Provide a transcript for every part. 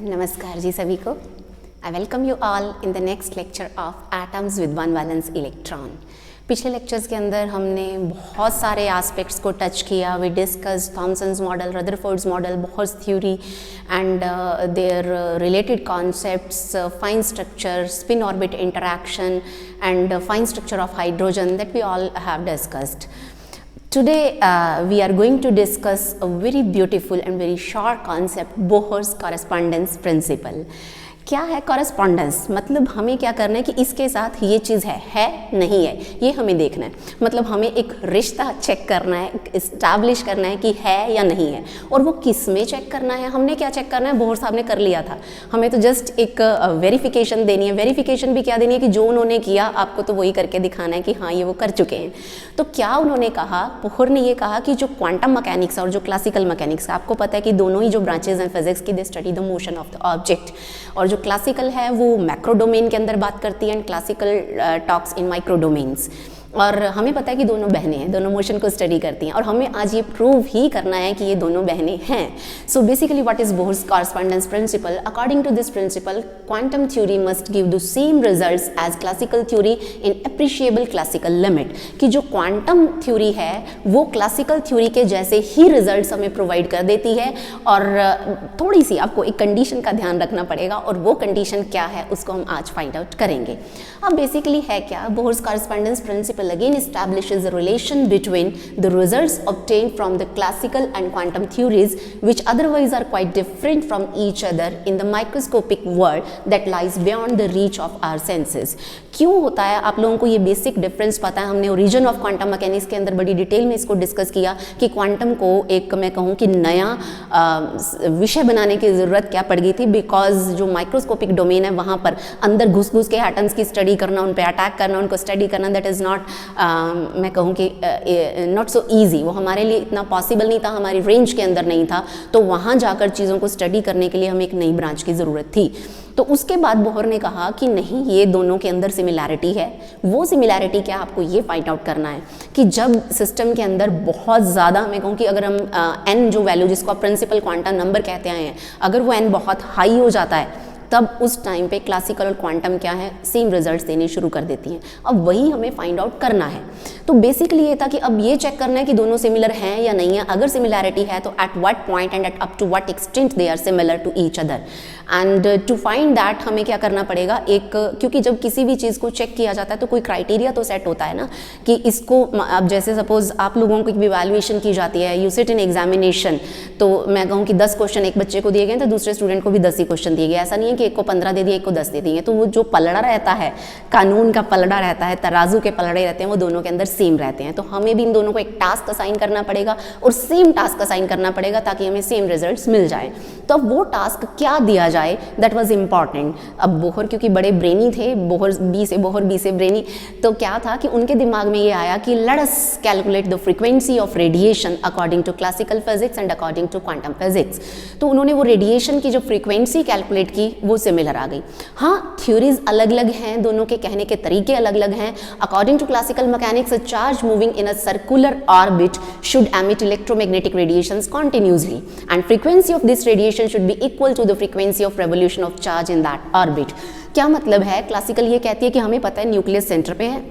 नमस्कार जी सभी को। I welcome you all in the next lecture of atoms with one valence electron. पिछले लेक्चर्स के अंदर हमने बहुत सारे एस्पेक्ट्स को टच किया। We discuss Thomson's model, Rutherford's model, Bohr's theory and their related concepts, fine structure, spin orbit interaction and fine structure of hydrogen that we all have discussed. Today we are going to discuss a very beautiful and very short concept, Bohr's correspondence principle. क्या है correspondence? मतलब हमें क्या करना है कि इसके साथ ये चीज़ है नहीं है, ये हमें देखना है. मतलब हमें एक रिश्ता चेक करना है, इस्टेब्लिश करना है कि है या नहीं है. और वो किस में चेक करना है? हमने क्या चेक करना है? बोहर साहब ने कर लिया था. हमें तो जस्ट एक वेरिफिकेशन देनी है. वेरिफिकेशन भी क्या देनी है कि जो उन्होंने किया आपको तो वही करके दिखाना है कि हाँ ये वो कर चुके हैं. तो क्या उन्होंने कहा? बोहर ने ये कहा कि जो क्वांटम मैकेनिक्स और जो क्लासिकल मैकेनिक्स, आपको पता है कि दोनों ही जो ब्रांचेज हैं फिजिक्स की, they study the motion of the object. और जो क्लासिकल है वो मैक्रो डोमेन के अंदर बात करती है and classical talks in micro domains. और हमें पता है कि दोनों बहनें हैं, दोनों मोशन को स्टडी करती हैं और हमें आज ये प्रूव ही करना है कि ये दोनों बहनें हैं. So basically what is Bohr's correspondence principle? According to this principle, quantum theory must give the same results as classical theory in appreciable classical limit. कि जो क्वांटम थ्योरी है वो क्लासिकल थ्योरी के जैसे ही रिजल्ट्स हमें प्रोवाइड कर देती है. और थोड़ी सी आपको एक कंडीशन का ध्यान रखना पड़ेगा और वो कंडीशन क्या है उसको हम आज फाइंड आउट करेंगे. अब बेसिकली है क्या? Bohr's correspondence principle again establishes a relation between the results obtained from the classical and quantum theories, which otherwise are quite different from each other in the microscopic world that lies beyond the reach of our senses. क्यों होता है? आप लोगों को ये basic difference पता है. हमने ओरिजिन ऑफ क्वांटम मैकेनिक्स के अंदर बड़ी डिटेल में इसको डिस्कस किया कि क्वांटम को एक मैं कहूँ कि नया विषय बनाने की ज़रूरत क्या पड़ गई थी. बिकॉज जो माइक्रोस्कोपिक डोमेन है वहाँ पर अंदर घुस के एटम्स की स्टडी करना, उन पर अटैक करना, उनको स्टडी करना, दैट इज़ नॉट मैं कहूँ कि नॉट सो ईजी. वो हमारे लिए इतना पॉसिबल नहीं था, हमारी रेंज के अंदर नहीं था. तो वहाँ जाकर चीज़ों को स्टडी करने के लिए हमें एक नई ब्रांच की ज़रूरत थी. तो उसके बाद बोहर ने कहा कि नहीं, ये दोनों के अंदर सिमिलैरिटी है. वो सिमिलैरिटी क्या, आपको ये फाइंड आउट करना है कि जब सिस्टम के अंदर बहुत ज़्यादा, मैं कहूँ कि अगर हम n जो वैल्यू जिसको आप प्रिंसिपल क्वांटम नंबर कहते हैं, अगर वो n बहुत हाई हो जाता है तब उस टाइम पे क्लासिकल और क्वांटम क्या है, सेम रिजल्ट्स देने शुरू कर देती हैं. अब वही हमें फाइंड आउट करना है. तो बेसिकली ये था कि अब ये चेक करना है कि दोनों सिमिलर हैं या नहीं है. अगर सिमिलैरिटी है तो at what point and at up to what extent they are similar to each other. And to find that हमें क्या करना पड़ेगा, एक, क्योंकि जब किसी भी चीज़ को चेक किया जाता है तो कोई क्राइटेरिया तो सेट होता है ना कि इसको, अब जैसे सपोज आप लोगों को इवैल्यूएशन की जाती है, यू सिट इन एग्जामिनेशन, तो मैं कहूँ कि 10 क्वेश्चन एक बच्चे को दिए गए तो दूसरे स्टूडेंट को भी 10 ही क्वेश्चन दिए गए. ऐसा नहीं है कि एक को 15 दे दिए, एक को 10 दे दिए. तो वो जो पलड़ा रहता है, कानून का पलड़ा रहता है, तराजू के पलड़े रहते हैं, वो दोनों के अंदर सेम रहते हैं. तो हमें भी इन दोनों को एक टास्क असाइन करना पड़ेगा और सेम टास्क असाइन करना पड़ेगा ताकि हमें सेम रिजल्ट्स मिल जाए. तो अब वो टास्क क्या दिया जाए, दैट वाज इंपॉर्टेंट. अब बोहर क्योंकि बड़े ब्रेनी थे, बोहर बी से ब्रेनी, तो क्या था कि उनके दिमाग में ये आया कि let us calculate the frequency of radiation according to classical physics and according to quantum physics. तो उन्होंने वो रेडिएशन की जो फ्रीक्वेंसी कैलकुलेट की वो सिमिलर आ गई. हाँ, थ्योरीज अलग अलग हैं, दोनों के कहने के तरीके अलग अलग हैं. According to classical mechanics, a charge moving in a circular orbit should emit electromagnetic radiations continuously and frequency of this radiation should be equal to the frequency of revolution of charge in that orbit. क्या मतलब है? Classical ये कहती है कि हमें पता है न्यूक्लियस सेंटर पे है,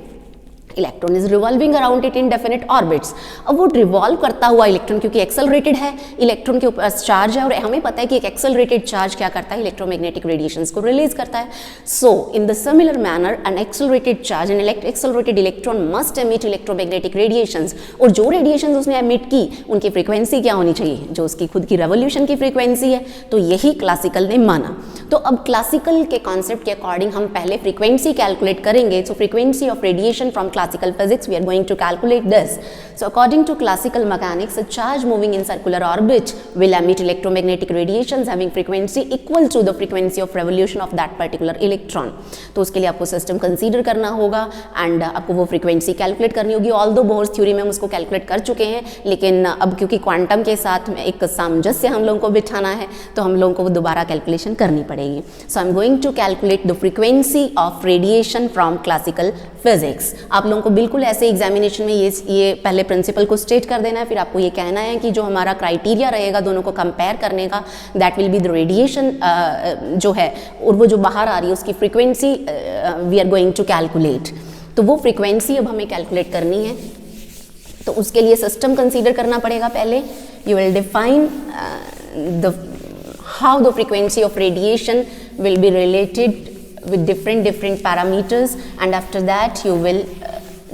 electron is revolving around it in definite orbits. अब वो रिवॉल्व करता हुआ इलेक्ट्रॉन, क्योंकि एक्सेलरेटेड है, इलेक्ट्रॉन के ऊपर चार्ज है और हमें पता है कि एक एक्सेलरेटेड चार्ज क्या करता है, इलेक्ट्रोमैग्नेटिक रेडिएशंस को रिलीज करता है. So in the similar manner an accelerated charge and accelerated electron must emit electromagnetic radiations. और जो रेडिएशंस उसने एमिट की उनकी फ्रीक्वेंसी क्या होनी चाहिए, जो उसकी खुद की रेवोल्यूशन की फ्रीक्वेंसी है. तो यही क्लासिकल ने माना. तो अब क्लासिकल के कॉन्सेप्ट के अकॉर्डिंग हम पहले फ्रीक्वेंसी कैलकुलेट करेंगे. So frequency of radiation from classical physics, we are going to calculate this. So according to classical mechanics, a charge moving in circular orbit will emit electromagnetic radiations having frequency equal to the frequency of revolution of that particular electron. तो उसके लिए आपको system consider करना होगा and आपको वो frequency calculate करनी होगी. ऑल्दो बोहर्स थ्योरी में हम उसको कैलकुलेट कर चुके हैं, लेकिन अब क्योंकि क्वांटम के साथ एक सामंजस्य हम लोगों को बिठाना है तो हम लोगों को वो दोबारा कैलकुलेशन करनी पड़ेगी. So I am going to calculate the frequency of radiation from classical physics. आप लोगों को बिल्कुल ऐसे एग्जामिनेशन में ये पहले प्रिंसिपल को स्टेट कर देना है, फिर आपको ये कहना है कि जो हमारा क्राइटेरिया रहेगा दोनों को कंपेयर करने का, that will be the radiation जो है और वो जो बाहर आ रही है उसकी frequency we are going to calculate. तो वो फ्रीक्वेंसी अब हमें कैलकुलेट करनी है, तो उसके लिए सिस्टम कंसीडर करना पड़ेगा। पहले you will define the how the frequency of radiation will be related with different parameters, and after that you will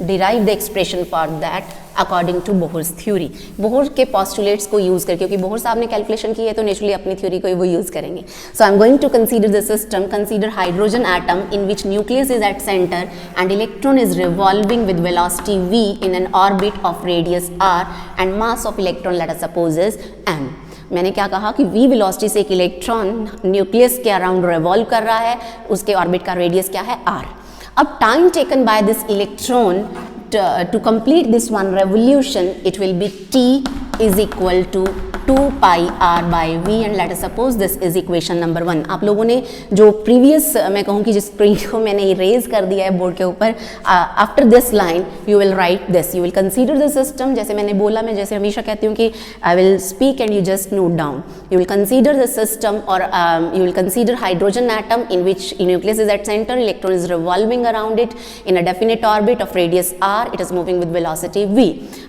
derive the expression for that according to Bohr's theory। Bohr के postulates को use करके, क्योंकि Bohr साहब ने calculation की है तो naturally अपनी थ्योरी को ही वो यूज़ करेंगे। So I'm going to consider the system, consider hydrogen atom in which nucleus is at center and electron is revolving with velocity v in an orbit of radius r and mass of electron let us suppose is m। मैंने क्या कहा कि v velocity से एक electron nucleus के around revolve कर रहा है, उसके ऑर्बिट का रेडियस क्या है r। अब time taken by this electron to complete this one revolution, it will be t is equal to 2 pi r by v and let us suppose this is equation number 1। आप लोगों ने जो previous मैं कहूँ कि जिस screen को मैंने इरेज कर दिया है बोर्ड के ऊपर, after this line you will write this, you will consider the system. जैसे मैंने बोला, मैं जैसे हमेशा कहती हूँ कि I will speak and you just note down. You will consider the system और you will consider hydrogen atom in which nucleus is at centre, electron is revolving around it in a definite orbit of radius r, it is moving with velocity v,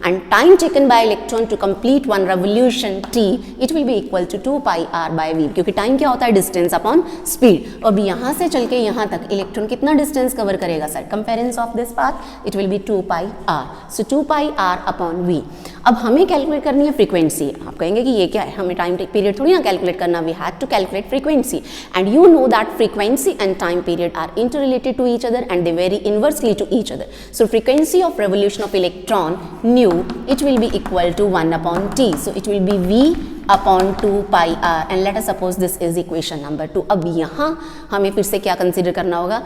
and time taken by electron to complete one revolution t, it will be equal to 2 pi r by v, क्योंकि time क्या होता है, distance upon speed. अब यहाँ से चल के यहाँ तक इलेक्ट्रॉन कितना डिस्टेंस कवर करेगा sir, circumference of this path, it will be 2 pi r, so 2 pi r upon v। अब हमें कैलकुलेट करनी है फ्रीक्वेंसी। आप कहेंगे कि ये क्या है, हमें टाइम पीरियड थोड़ी ना कैलकुलेट करना, we had to calculate frequency, and you know that frequency and time period are interrelated to each other and they vary inversely to each other. So frequency of revolution of electron nu, it will be equal to 1 upon t, so it will be v upon 2 pi r, and let us suppose this is equation number 2। अब यहाँ हमें फिर से क्या consider करना होगा,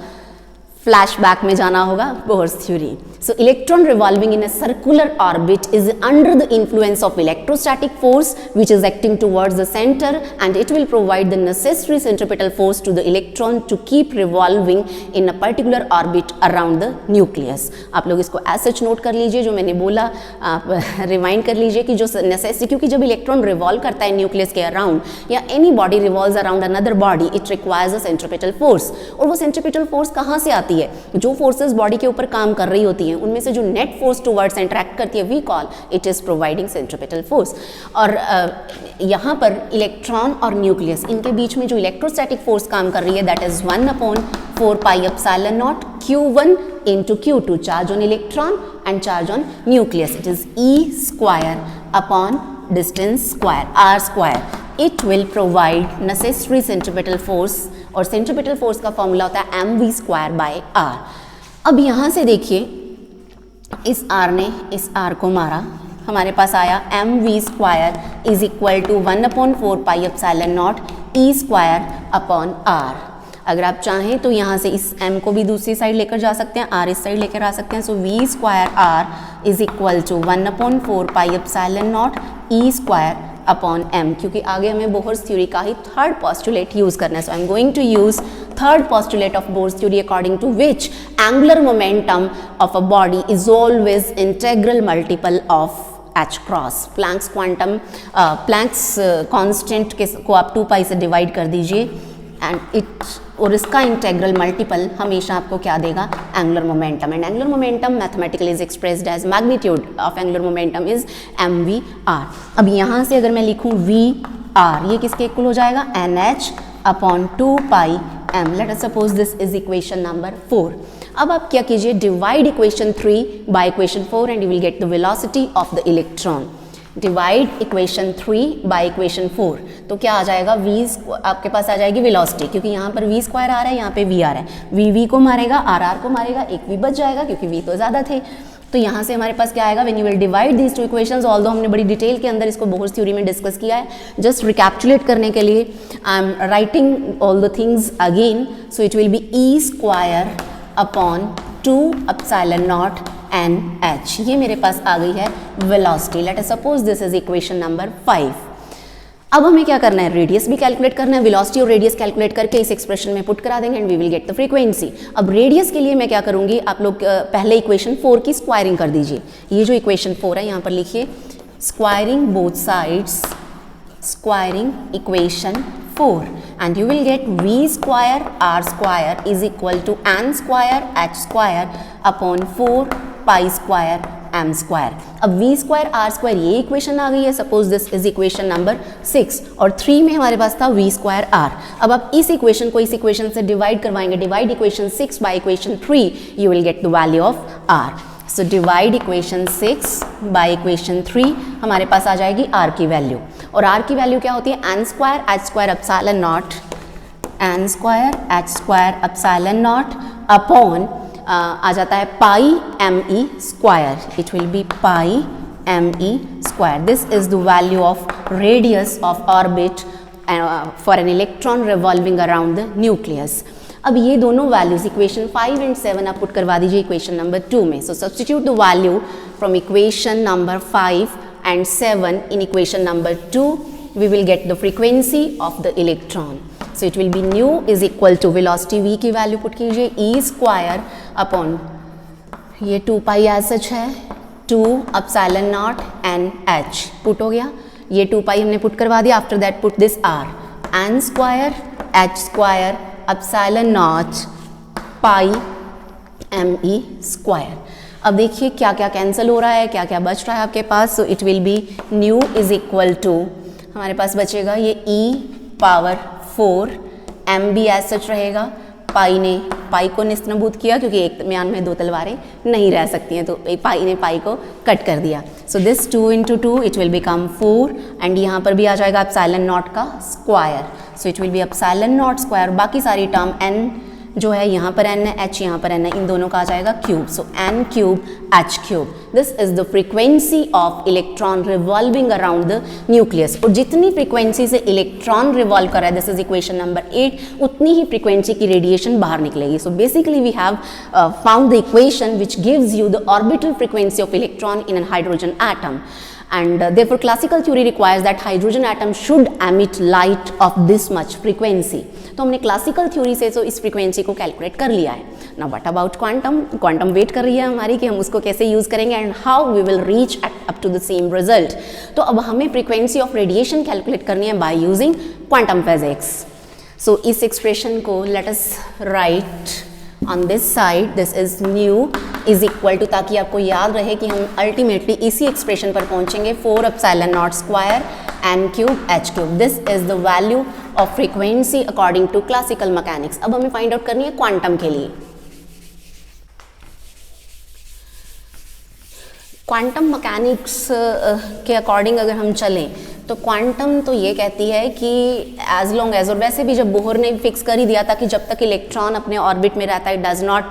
flashback में जाना होगा Bohr's theory. So electron revolving in a circular orbit is under the influence of electrostatic force which is acting towards the centre and it will provide the necessary centripetal force to the electron to keep revolving in a particular orbit around the nucleus. आप लोग इसको as such note कर लीजिए, जो मैंने बोला आप remind कर लीजिए कि जो नेसेसरी, क्योंकि जब इलेक्ट्रॉन रिवॉल्व करता है न्यूक्लियस के अराउंड या any body revolves around another body, it requires a centripetal force. और वो सेंट्रिपेटल फोर्स कहाँ से आती है, जो फोर्सेस बॉडी के ऊपर काम कर रही होती हैं उनमें से जो नेट फोर्स टुवर्ड्स इंटरैक्ट करती है, we call it is providing centripetal force. और यहाँ पर इलेक्ट्रॉन और न्यूक्लियस, इनके बीच में जो इलेक्ट्रोस्टैटिक फोर्स काम कर रही है, that is 1/4 pi epsilon naught q1 into q2, charge on electron and charge on nucleus, it is e square upon distance square r square। It will provide necessary centripetal force, और centripetal force का formula होता है mv² by r। अब यहाँ से देखिए, इस r ने इस r को मारा, हमारे पास आया mv² is equal to 1/4 pi epsilon naught e² upon r। अगर आप चाहें तो यहाँ से इस m को भी दूसरी साइड लेकर जा सकते हैं, r इस साइड लेकर आ सकते हैं। So v² r is equal to 1/4 pi epsilon naught e² upon m, क्योंकि आगे हमें बोहर्स थ्योरी का ही थर्ड पॉस्टुलेट यूज करना है। So I am going to use third postulate of Bohr's theory according to which angular momentum of a body is always integral multiple of h cross. Planck's quantum Planck's constant को आप 2 पाई से divide कर दीजिए and it, और इसका integral multiple हमेशा आपको क्या देगा, angular momentum. And angular momentum mathematically is expressed as magnitude of angular momentum is mvr। अब यहाँ से अगर मैं लिखूँ vr, ये किसके इक्वल हो जाएगा, nh upon 2 pi m। Let us suppose this is equation number 4। अब आप क्या कीजिए, divide equation 3 by equation 4 and you will get the velocity of the electron. Divide equation 3 by equation 4, तो क्या आ जाएगा, v आपके पास आ जाएगी वेलोसिटी, क्योंकि यहाँ पर v² आ रहा है, यहाँ पे v आ रहा है, v को मारेगा, r को मारेगा, एक v बच जाएगा क्योंकि v तो ज़्यादा थे। तो यहाँ से हमारे पास क्या आएगा, when you will divide these two equations, although हमने बड़ी डिटेल के अंदर इसको बोहर्स थ्योरी में डिस्कस किया है, जस्ट रिकैप्चुलेट करने के लिए I am writing all the things again. So it will B e² upon 2 epsilon naught NH। ये मेरे पास आ गई है velocity. Let us suppose this is equation number 5। अब हमें क्या करना है, रेडियस भी कैलकुलेट करना है, वेलोसिटी और रेडियस कैलकुलेट करके इस एक्सप्रेशन में पुट करा देंगे and we will get the frequency. अब रेडियस के लिए मैं क्या करूंगी, आप लोग पहले इक्वेशन 4 की स्क्वायरिंग कर दीजिए। ये जो इक्वेशन 4 है यहाँ पर लिखिए, squaring both sides, squaring equation 4 and you will get v square r square is equal to n square h square upon 4 pi square m square। अब v square r square ये इक्वेशन आ गई है, suppose this is equation number 6 और 3 में हमारे पास था v square r। अब आप इस इक्वेशन को इस इक्वेशन से डिवाइड करवाएंगे, divide equation 6 by equation 3, you will get the value of r। So divide equation 6 by equation 3, हमारे पास आ जाएगी r की वैल्यू, और r की वैल्यू क्या होती है, n square h square epsilon naught, n square h square epsilon naught upon आ जाता है pi m e square, it will be pi m e square. This is the value of radius of orbit for an electron revolving around the nucleus. अब ये दोनों values equation 5 and 7 आप put करवा दीजिए equation number 2 में। So substitute the value from equation number 5 and 7 in equation number 2, we will get the frequency of the electron. So it will be nu is equal to velocity v की value put कीजिए, e square upon ये 2 pi as such है, 2 epsilon naught n h put हो गया, ये 2 pi हमने put करवा दिया। After that put this r, n square h square epsilon not pi m e square. अब देखिए क्या क्या कैंसिल हो रहा है, क्या क्या बच रहा है आपके पास। So it will be nu is equal to, हमारे पास बचेगा ये e पावर 4, m भी एज सच रहेगा, पाई को निस्तनबूत किया क्योंकि एक म्यान में 2 तलवारें नहीं रह सकती हैं, तो पाई ने पाई को कट कर दिया। So this 2 into 2 it will become 4 and यहाँ पर भी आ जाएगा एप्सिलॉन नॉट का square. So it will B epsilon naught square, बाकी सारी टर्म n जो है यहाँ पर n है, h यहाँ पर n है, इन दोनों का आ जाएगा cube. So n cube h cube, this is the frequency of electron revolving around the nucleus. और जितनी फ्रीक्वेंसी से इलेक्ट्रॉन रिवॉल्व कर रहा है, दिस इज इक्वेशन नंबर 8, उतनी ही फ्रीक्वेंसी की रेडिएशन बाहर निकलेगी। So basically we have found the equation which gives you the orbital frequency of electron in an hydrogen atom and therefore classical theory requires that hydrogen atom should emit light of this much frequency। तो हमने classical theory से तो इस frequency को calculate कर लिया है। Now what about quantum, quantum wait कर रही है हमारी कि हम उसको कैसे यूज करेंगे and how we will reach up to the same result. तो अब हमें फ्रीक्वेंसी ऑफ रेडिएशन कैलकुलेट करनी है by using quantum physics. So इस एक्सप्रेशन को let us write on this side, this is nu is equal to, ताकि आपको याद रहे कि हम अल्टीमेटली इसी एक्सप्रेशन पर पहुंचेंगे, 4 epsilon naught square n cube h cube. This is the value of frequency according to classical mechanics. अब हमें फाइंड आउट करनी है क्वांटम के लिए। क्वांटम मैकेनिक्स के अकॉर्डिंग अगर हम चलें तो क्वांटम तो ये कहती है कि एज लॉन्ग एज, और वैसे भी जब बोहर ने फिक्स कर ही दिया था कि जब तक इलेक्ट्रॉन अपने ऑर्बिट में रहता है, it does not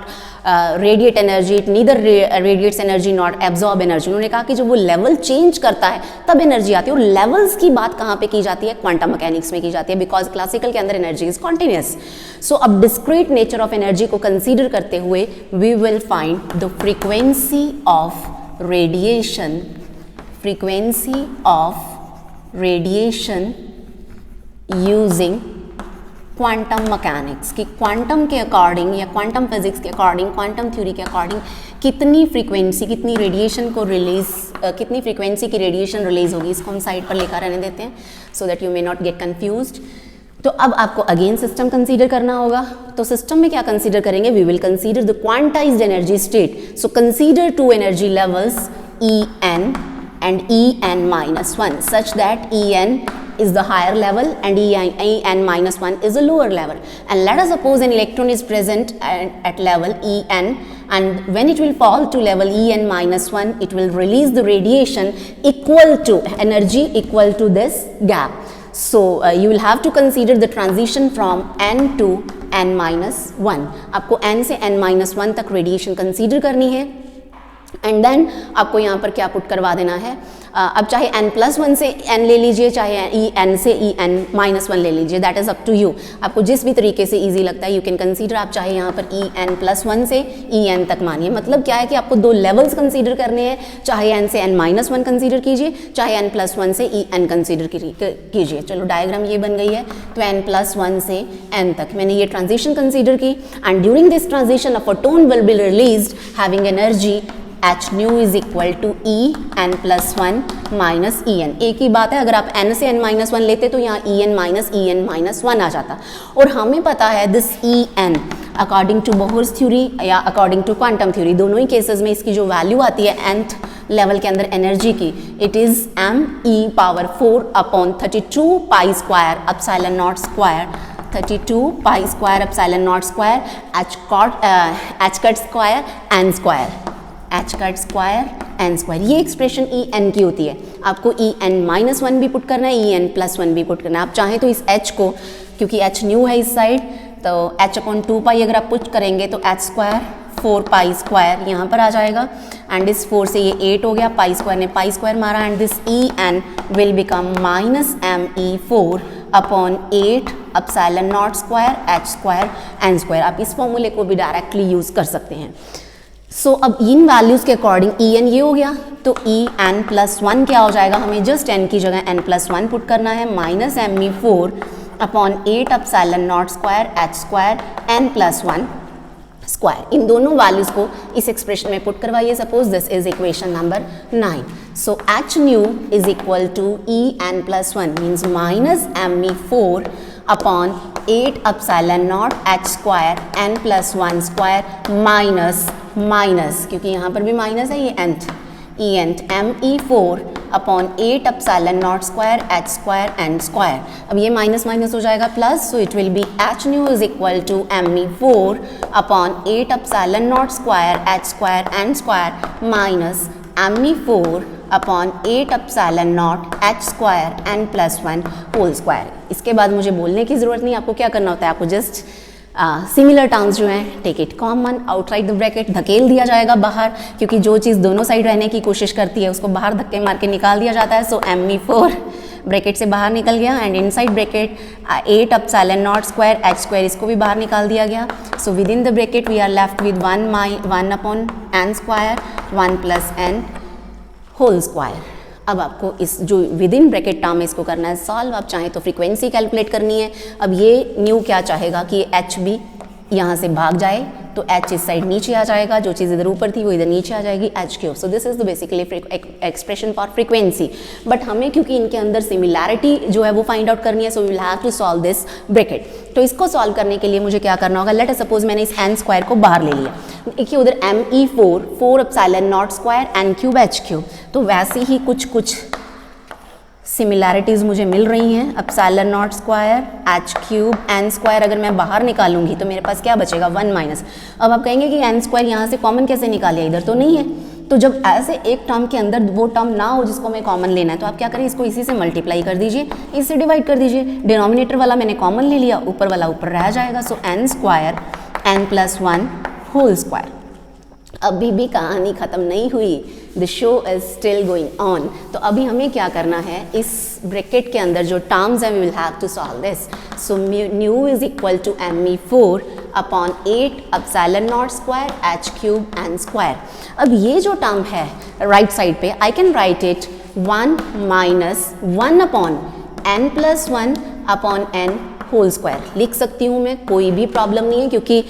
radiate energy, it neither radiates energy not absorb energy. उन्होंने कहा कि जब वो लेवल चेंज करता है तब एनर्जी आती है, और लेवल्स की बात कहाँ पे की जाती है, क्वांटम मैकेनिक्स में की जाती है, बिकॉज क्लासिकल के अंदर एनर्जी इज कॉन्टिन्यूस। सो अब डिस्क्रीट नेचर ऑफ एनर्जी को कंसिडर करते हुए we will find the frequency of radiation, frequency of radiation using quantum mechanics, कि क्वांटम के अकॉर्डिंग या क्वांटम फिजिक्स के अकॉर्डिंग, क्वांटम थ्योरी के अकॉर्डिंग कितनी फ्रीक्वेंसी, कितनी रेडिएशन को रिलीज, कितनी फ्रीक्वेंसी की रेडिएशन रिलीज होगी। इसको हम साइड पर लेकर रहने देते हैं so that you may not get confused. तो अब आपको अगेन सिस्टम कंसीडर करना होगा। तो सिस्टम में क्या कंसीडर करेंगे, we will consider the quantised energy state. So consider 2 energy levels En and En-1 such that En is the higher level and En-1 is the lower level, and let us suppose an electron is present at level En, and when it will fall to level En-1 it will release the radiation equal to, energy equal to this gap. So you will have to consider the transition from N to N-1। आपको N से N-1 तक radiation consider करनी है। And then आपको यहाँ पर क्या put करवा देना है, अब चाहे n+1 से n ले लीजिए, चाहे en से en-1 ले लीजिए, that is up to you. आपको जिस भी तरीके से ईजी लगता है यू कैन कंसीडर। आप चाहे यहाँ पर en+1 से en तक मानिए, मतलब क्या है कि आपको 2 लेवल्स कंसीडर करने हैं, चाहे n से n-1 कंसीडर कीजिए, चाहे n+1 से en कंसीडर कीजिए। चलो डायग्राम ये बन गई है, तो n+1 से n तक मैंने ये ट्रांजिशन कंसीडर की, and during this transition a photon will be released having energy h nu is equal to e n+1 minus en। एक ही बात है, अगर आप n से n-1 लेते तो यहाँ en-1 आ जाता। और हमें पता है this en according to Bohr's theory या अकॉर्डिंग टू क्वांटम थ्योरी, दोनों ही केसेस में इसकी जो वैल्यू आती है nth लेवल के अंदर एनर्जी की, it is me⁴/32 pi square epsilon naught square, 32 pi square epsilon naught square h cut square n square, h cut square n square. ये एक्सप्रेशन ई एन की होती है। आपको en-1 भी पुट करना है, en+1 भी पुट करना है। आप चाहें तो इस h को, क्योंकि h न्यू है इस साइड, तो h/2 पाई अगर आप पुट करेंगे तो h स्क्वायर 4 पाई स्क्वायर यहाँ पर आ जाएगा, एंड इस 4 से ये 8 हो गया, पाई स्क्वायर ने पाई स्क्वायर मारा, and this en will become -me⁴/8 epsilon naught square h square n square. आप इस फॉर्मूले को भी डायरेक्टली यूज़ कर सकते हैं। सो अब इन वैल्यूज़ के अकॉर्डिंग en ये हो गया, तो en+1 क्या हो जाएगा, हमें जस्ट n की जगह n+1 पुट करना है, -me⁴/8 epsilon naught square h square n+1 square. इन दोनों वैल्यूज़ को इस एक्सप्रेशन में पुट करवाइए। Suppose this is equation number 9। So h nu is equal to en+1 means -me⁴/8 epsilon naught h square n+1 square minus क्योंकि यहाँ पर भी माइनस है, ये nth me⁴/8 epsilon naught square h square n square. अब ये minus minus हो जाएगा plus, so it will be h nu is equal to me⁴/8 epsilon naught square h square n square minus me⁴/8 epsilon naught h square n+1 whole square. इसके बाद मुझे बोलने की ज़रूरत नहीं, आपको क्या करना होता है, आपको जस्ट सिमिलर टर्म्स जो हैं take it common, outside the bracket धकेल दिया जाएगा बाहर, क्योंकि जो चीज़ दोनों साइड रहने की कोशिश करती है उसको बाहर धक्के मार के निकाल दिया जाता है। सो me⁴ ब्रैकेट से बाहर निकल गया, and inside bracket 8 epsilon naught square h square, इसको भी बाहर निकाल दिया गया। So within the bracket we are left with 1/n square 1+n whole square. अब आपको इस जो विद इन ब्रैकेट टर्म है इसको करना है सॉल्व। आप चाहें तो फ्रीक्वेंसी कैलकुलेट करनी है। अब ये न्यू क्या चाहेगा कि ये h भी यहाँ से भाग जाए, तो h इस साइड नीचे आ जाएगा, जो चीज़ इधर ऊपर थी वो इधर नीचे आ जाएगी, h3। So this is the basically expression for frequency. But हमें क्योंकि इनके अंदर सिमिलैरिटी जो है वो फाइंड आउट करनी है, so we will have to solve this bracket. तो इसको सॉल्व करने के लिए मुझे क्या करना होगा, लेट अस सपोज मैंने इस n स्क्वायर को बाहर ले लिया, देखिए उधर me⁴ epsilon naught square n³ h³, तो वैसे ही कुछ सिमिलैरिटीज़ मुझे मिल रही हैं। Epsilon naught square h³ n square अगर मैं बाहर निकालूंगी तो मेरे पास क्या बचेगा 1 माइनस। अब आप कहेंगे कि n स्क्वायर यहाँ से कॉमन कैसे निकालिए, इधर तो नहीं है। तो जब ऐसे एक टर्म के अंदर वो टर्म ना हो जिसको हमें कॉमन लेना है, तो आप क्या करें, इसको इसी से मल्टीप्लाई कर दीजिए, इससे डिवाइड कर दीजिए। डिनोमिनेटर वाला मैंने कॉमन ले लिया, ऊपर वाला ऊपर रह जाएगा। So n square n+1 whole square. अभी भी कहानी ख़त्म नहीं हुई, the show is still going on. तो अभी हमें क्या करना है, इस ब्रैकेट के अंदर जो टर्म्स हैं we will have to solve this. So nu is equal to me⁴/8 epsilon naught square h³ n square. अब ये जो टर्म है राइट साइड पे, I can write it 1 minus 1/n+1/n whole square लिख सकती हूँ मैं, कोई भी प्रॉब्लम नहीं है, क्योंकि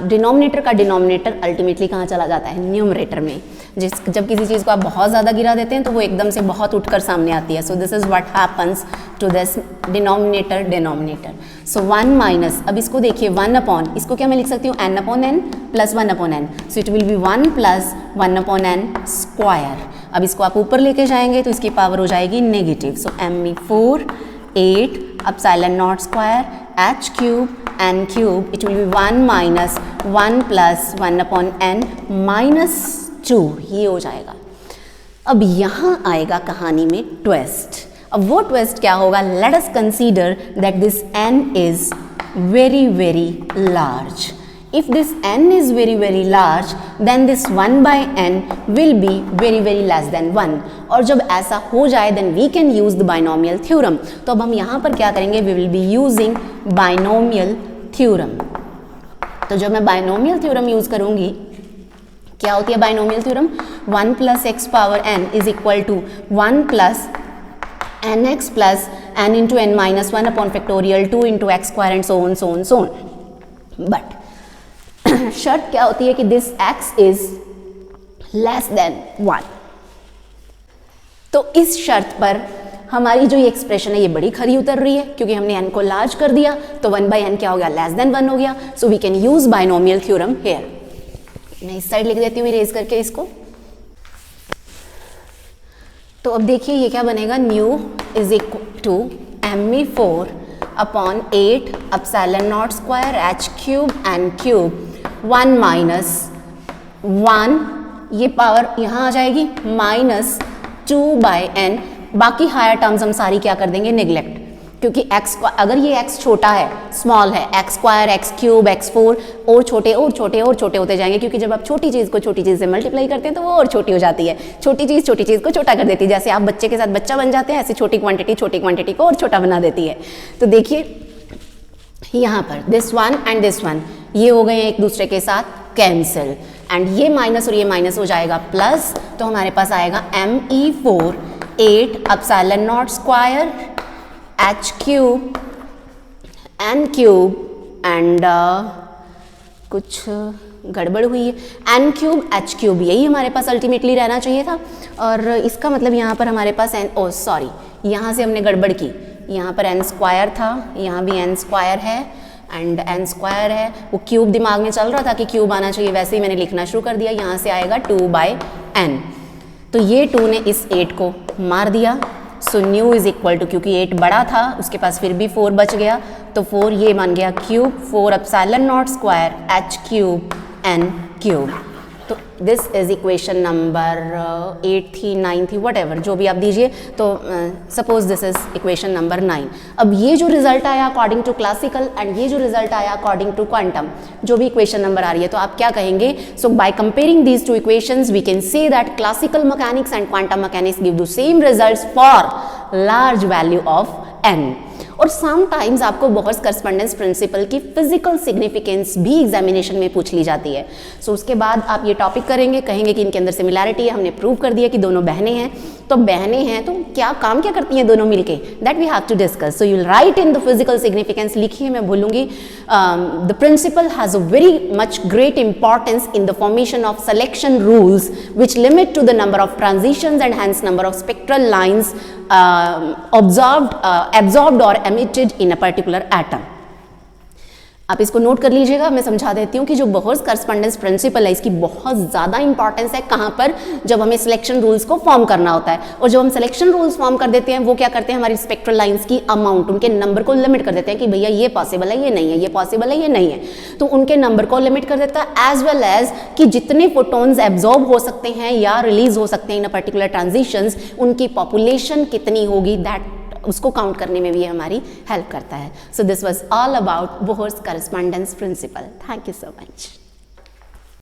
डिनोमिनेटर का डिनोमिनेटर अल्टीमेटली कहाँ चला जाता है, न्यूमरेटर में। जब किसी चीज़ को आप बहुत ज़्यादा गिरा देते हैं तो वो एकदम से बहुत उठकर सामने आती है। So this is what happens to this denominator. So 1 minus, अब इसको देखिए 1/, इसको क्या मैं लिख सकती हूँ n/n + 1/n। So it will B 1 + 1/n square. अब इसको आप ऊपर लेके जाएंगे तो इसकी पावर हो जाएगी negative. So me⁴/8 epsilon naught square h³ n³, it will B 1 minus 1 + 1/n -2, ये हो जाएगा। अब यहाँ आएगा कहानी में ट्विस्ट। अब वो ट्विस्ट क्या होगा, let us consider that this n is very very large. if this n is very very large then this 1 by n will be very very less than 1, और जब ऐसा हो जाए then we can use the binomial theorem। तो अब हम यहाँ पर क्या करेंगे, we will be using binomial theorem। तो जब मैं binomial theorem यूज करूँगी, क्या होती है binomial theorem, 1 plus x power n is equal to 1 plus nx plus n into n minus 1 upon factorial 2 into x square and so on so on so on। But शर्त क्या होती है कि this x is less than 1। तो इस शर्त पर हमारी जो ये एक्सप्रेशन है ये बड़ी खरी उतर रही है, क्योंकि हमने n को लार्ज कर दिया तो 1 by n क्या हो गया, लेस देन 1 हो गया। So we can use binomial theorem here. मैं इस साइड लिख देती हूँ इरेज करके इसको। तो अब देखिए ये क्या बनेगा, nu is equal to me4 upon 8 epsilon naught square h cube n cube 1 minus 1, ये पावर यहाँ आ जाएगी, माइनस 2 बाई n। बाकी हायर टर्म्स हम सारी क्या कर देंगे, नेग्लेक्ट, क्योंकि x अगर ये x छोटा है, स्मॉल है, x square x cube x4 और छोटे और छोटे और छोटे होते जाएंगे, क्योंकि जब आप छोटी चीज़ को छोटी चीज़ से मल्टीप्लाई करते हैं तो वो और छोटी हो जाती है। छोटी चीज़ को छोटा कर देती है, जैसे आप बच्चे के साथ बच्चा बन जाते हैं, ऐसी छोटी क्वांटिटी को और छोटा बना देती है। तो देखिए यहाँ पर this one and this one ये हो गए एक दूसरे के साथ कैंसिल, एंड ये माइनस और ये माइनस हो जाएगा प्लस, तो हमारे पास आएगा me4 8 epsilon naught square h cube n cube and कुछ गड़बड़ हुई है, n क्यूब h क्यूब, यही हमारे पास अल्टीमेटली रहना चाहिए था। और इसका मतलब यहाँ पर हमारे पास यहाँ से हमने गड़बड़ की, यहाँ पर n स्क्वायर था, यहाँ भी n स्क्वायर है एंड n स्क्वायर है, वो क्यूब दिमाग में चल रहा था कि क्यूब आना चाहिए, वैसे ही मैंने लिखना शुरू कर दिया। यहाँ से आएगा 2 बाई n, तो ये 2 ने इस 8 को मार दिया। So nu is equal to, क्योंकि 8 बड़ा था उसके पास फिर भी 4 बच गया, तो 4 ये बन गया cube 4 epsilon naught square h cube n cube. तो दिस इज इक्वेशन नंबर 8 थी 9 थी वट जो भी आप दीजिए, तो suppose this is equation number 9। अब ये जो रिजल्ट आया अकॉर्डिंग टू क्लासिकल एंड ये जो रिजल्ट आया अकॉर्डिंग टू क्वांटम, जो भी इक्वेशन नंबर आ रही है, तो आप क्या कहेंगे, so by comparing these two equations we can say that classical mechanics and quantum mechanics give the same results for large value of n। और समटाइम्स आपको बोहर्स करस्पॉन्डेंस प्रिंसिपल की फिजिकल सिग्निफिकेंस भी एग्जामिनेशन में पूछ ली जाती है। सो उसके बाद आप ये टॉपिक करेंगे, कहेंगे कि इनके अंदर सिमिलैरिटी है, हमने प्रूव कर दिया कि दोनों बहनें हैं। तो बहनें हैं तो क्या काम क्या करती हैं दोनों मिलके, that we have to discuss. So you will write in the physical significance, लिखिए, मैं भूलूंगी। The principle has a very much great importance in the formation of selection rules which limit to the number of transitions and hence number of spectral lines absorbed or emitted in a particular atom। आप इसको note कर लीजिएगा, मैं समझा देती हूँ कि जो बोहर्स करस्पॉन्डेंस प्रिंसिपल है इसकी बहुत ज़्यादा इंपॉर्टेंस है। कहाँ पर, जब हमें सिलेक्शन रूल्स को फॉर्म करना होता है, और जब हम सिलेक्शन रूल्स फॉर्म कर देते हैं वो क्या करते हैं, हमारी स्पेक्ट्रल लाइंस की अमाउंट, उनके नंबर को लिमिट कर देते हैं कि भैया ये पॉसिबल है, ये नहीं है, ये पॉसिबल है, ये नहीं है, तो उनके नंबर को लिमिट कर देता है, एज वेल एज कि जितने फोटोन्स एब्जॉर्ब हो सकते हैं या रिलीज हो सकते हैं इन अ पर्टिकुलर ट्रांजिशंस, उनकी पॉपुलेशन कितनी होगी, दैट उसको काउंट करने में भी हमारी हेल्प करता है। So this was all about Bohr's correspondence principle. Thank you so much.